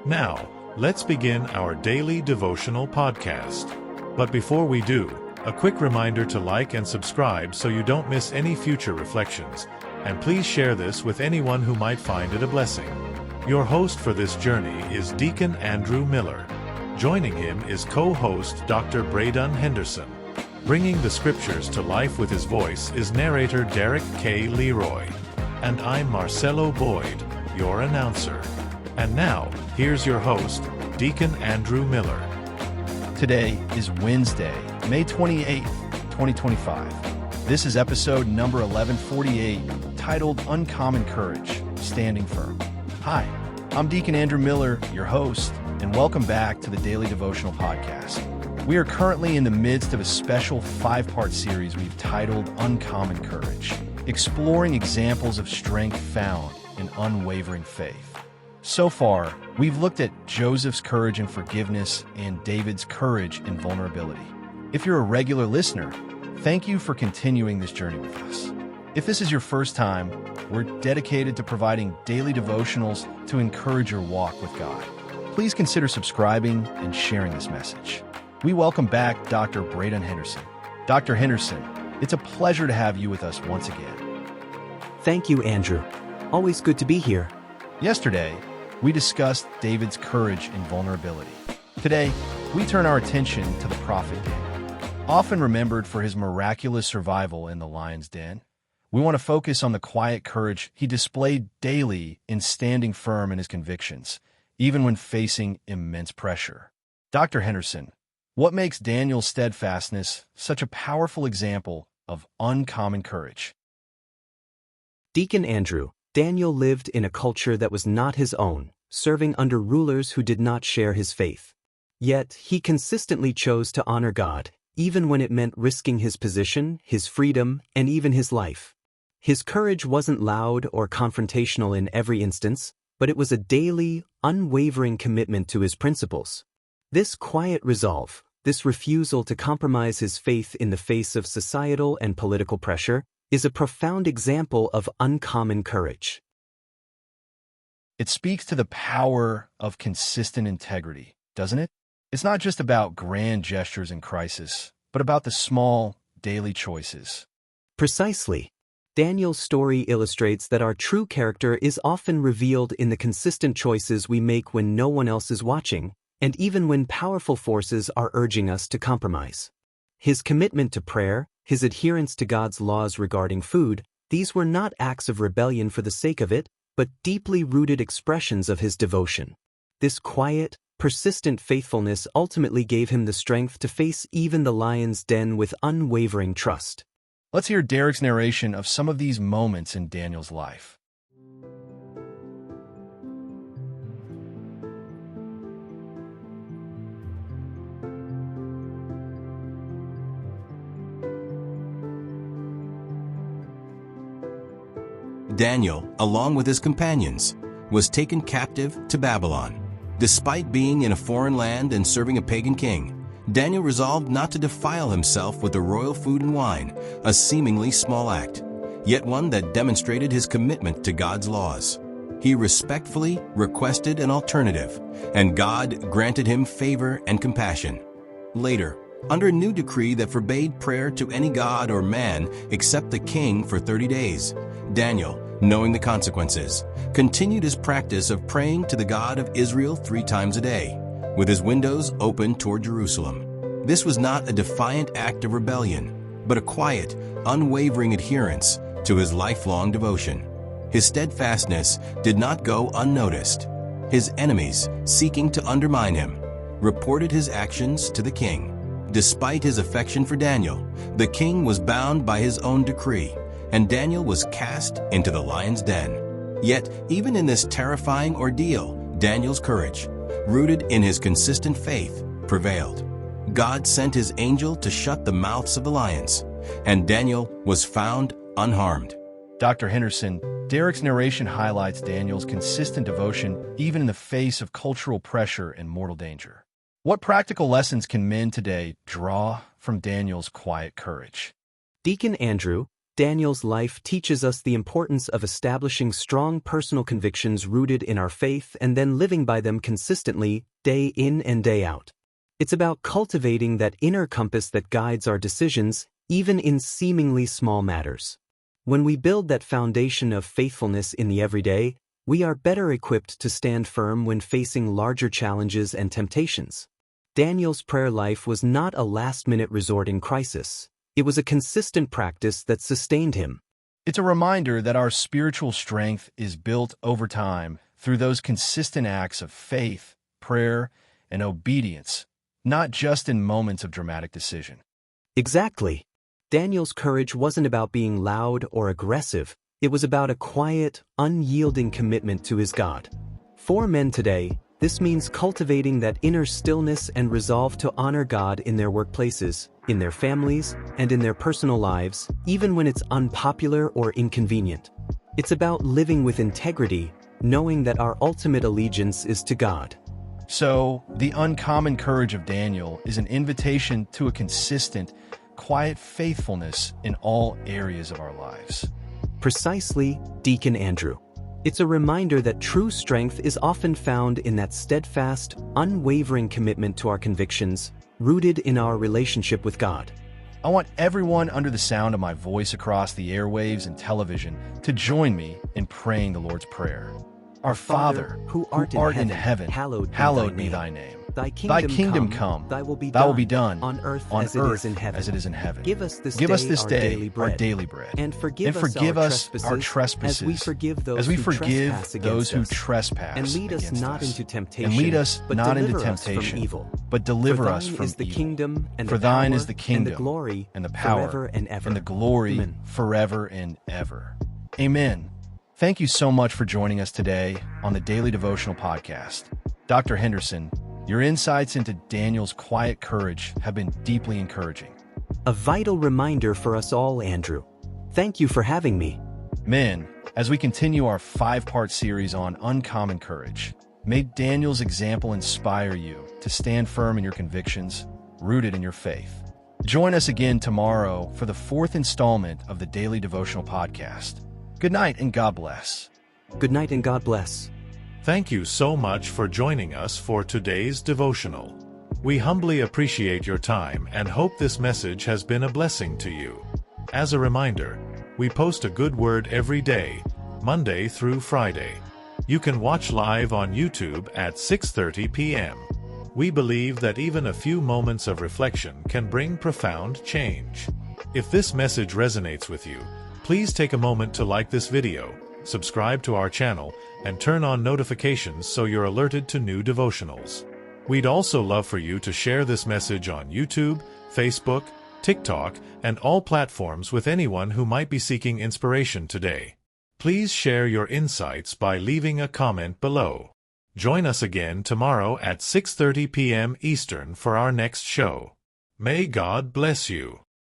Now, let's begin our daily devotional podcast. But before we do, a quick reminder to like and subscribe so you don't miss any future reflections, and please share this with anyone who might find it a blessing. Your host for this journey is Deacon Andrew Miller. Joining him is co-host Dr. Bradon Henderson. Bringing the scriptures to life with his voice is narrator Derek K Leroy. And I'm Marcelo Boyd, your announcer. And now, here's your host, Deacon Andrew Miller. Today is Wednesday, May 28th, 2025. This is episode number 1148, titled Uncommon Courage, Standing Firm. Hi, I'm Deacon Andrew Miller, your host, and welcome back to the Daily Devotional Podcast. We are currently in the midst of a special 5-part series we've titled Uncommon Courage, exploring examples of strength found in unwavering faith. So far, we've looked at Joseph's courage and forgiveness and David's courage and vulnerability. If you're a regular listener, thank you for continuing this journey with us. If this is your first time, we're dedicated to providing daily devotionals to encourage your walk with God. Please consider subscribing and sharing this message. We welcome back Dr. Bradon Henderson. Dr. Henderson, it's a pleasure to have you with us once again. Thank you, Andrew. Always good to be here. Yesterday, we discussed David's courage and vulnerability. Today, we turn our attention to the prophet Daniel. Often remembered for his miraculous survival in the lion's den, we want to focus on the quiet courage he displayed daily in standing firm in his convictions, even when facing immense pressure. Dr. Henderson, what makes Daniel's steadfastness such a powerful example of uncommon courage? Deacon Andrew, Daniel lived in a culture that was not his own, serving under rulers who did not share his faith. Yet, he consistently chose to honor God, even when it meant risking his position, his freedom, and even his life. His courage wasn't loud or confrontational in every instance, but it was a daily, unwavering commitment to his principles. This quiet resolve, this refusal to compromise his faith in the face of societal and political pressure, is a profound example of uncommon courage. It speaks to the power of consistent integrity, doesn't it? It's not just about grand gestures in crisis, but about the small, daily choices. Precisely. Daniel's story illustrates that our true character is often revealed in the consistent choices we make when no one else is watching, and even when powerful forces are urging us to compromise. His commitment to prayer, his adherence to God's laws regarding food, these were not acts of rebellion for the sake of it, but deeply rooted expressions of his devotion. This quiet, persistent faithfulness ultimately gave him the strength to face even the lion's den with unwavering trust. Let's hear Derek's narration of some of these moments in Daniel's life. Daniel, along with his companions, was taken captive to Babylon. Despite being in a foreign land and serving a pagan king, Daniel resolved not to defile himself with the royal food and wine, a seemingly small act, yet one that demonstrated his commitment to God's laws. He respectfully requested an alternative, and God granted him favor and compassion. Later, under a new decree that forbade prayer to any god or man except the king for 30 days, Daniel, knowing the consequences, continued his practice of praying to the God of Israel 3 times a day, with his windows open toward Jerusalem. This was not a defiant act of rebellion, but a quiet, unwavering adherence to his lifelong devotion. His steadfastness did not go unnoticed. His enemies, seeking to undermine him, reported his actions to the king. Despite his affection for Daniel, the king was bound by his own decree, and Daniel was cast into the lion's den. Yet, even in this terrifying ordeal, Daniel's courage, rooted in his consistent faith, prevailed. God sent his angel to shut the mouths of the lions, and Daniel was found unharmed. Dr. Henderson, Derek's narration highlights Daniel's consistent devotion even in the face of cultural pressure and mortal danger. What practical lessons can men today draw from Daniel's quiet courage? Deacon Andrew, Daniel's life teaches us the importance of establishing strong personal convictions rooted in our faith and then living by them consistently, day in and day out. It's about cultivating that inner compass that guides our decisions, even in seemingly small matters. When we build that foundation of faithfulness in the everyday, we are better equipped to stand firm when facing larger challenges and temptations. Daniel's prayer life was not a last-minute resort in crisis. It was a consistent practice that sustained him. It's a reminder that our spiritual strength is built over time through those consistent acts of faith, prayer, and obedience, not just in moments of dramatic decision. Exactly. Daniel's courage wasn't about being loud or aggressive. It was about a quiet, unyielding commitment to his God. For men today, this means cultivating that inner stillness and resolve to honor God in their workplaces, in their families, and in their personal lives, even when it's unpopular or inconvenient. It's about living with integrity, knowing that our ultimate allegiance is to God. So, the uncommon courage of Daniel is an invitation to a consistent, quiet faithfulness in all areas of our lives. Precisely, Deacon Andrew. It's a reminder that true strength is often found in that steadfast, unwavering commitment to our convictions, rooted in our relationship with God. I want everyone under the sound of my voice across the airwaves and television to join me in praying the Lord's Prayer. Our Father, who art in heaven, hallowed be thy name. Thy kingdom come, thy will be done on earth as it is in heaven. Give us this day our daily bread, and forgive us our trespasses, as we forgive those who trespass and lead us against not us. into temptation, but deliver us from evil. For thine is the kingdom, and the power, and the glory forever and ever. Amen. Thank you so much for joining us today on the Daily Devotional Podcast. Dr. Henderson, your insights into Daniel's quiet courage have been deeply encouraging. A vital reminder for us all, Andrew. Thank you for having me. Men, as we continue our 5-part series on uncommon courage, may Daniel's example inspire you to stand firm in your convictions, rooted in your faith. Join us again tomorrow for the 4th installment of the Daily Devotional Podcast. Good night and God bless. Good night and God bless. Thank you so much for joining us for today's devotional. We humbly appreciate your time and hope this message has been a blessing to you. As a reminder, we post a good word every day, Monday through Friday. You can watch live on YouTube at 6:30 p.m. We believe that even a few moments of reflection can bring profound change. If this message resonates with you, please take a moment to like this video, subscribe to our channel, and turn on notifications so you're alerted to new devotionals. We'd also love for you to share this message on YouTube, Facebook, TikTok, and all platforms with anyone who might be seeking inspiration today. Please share your insights by leaving a comment below. Join us again tomorrow at 6:30 p.m. Eastern for our next show. May God bless you.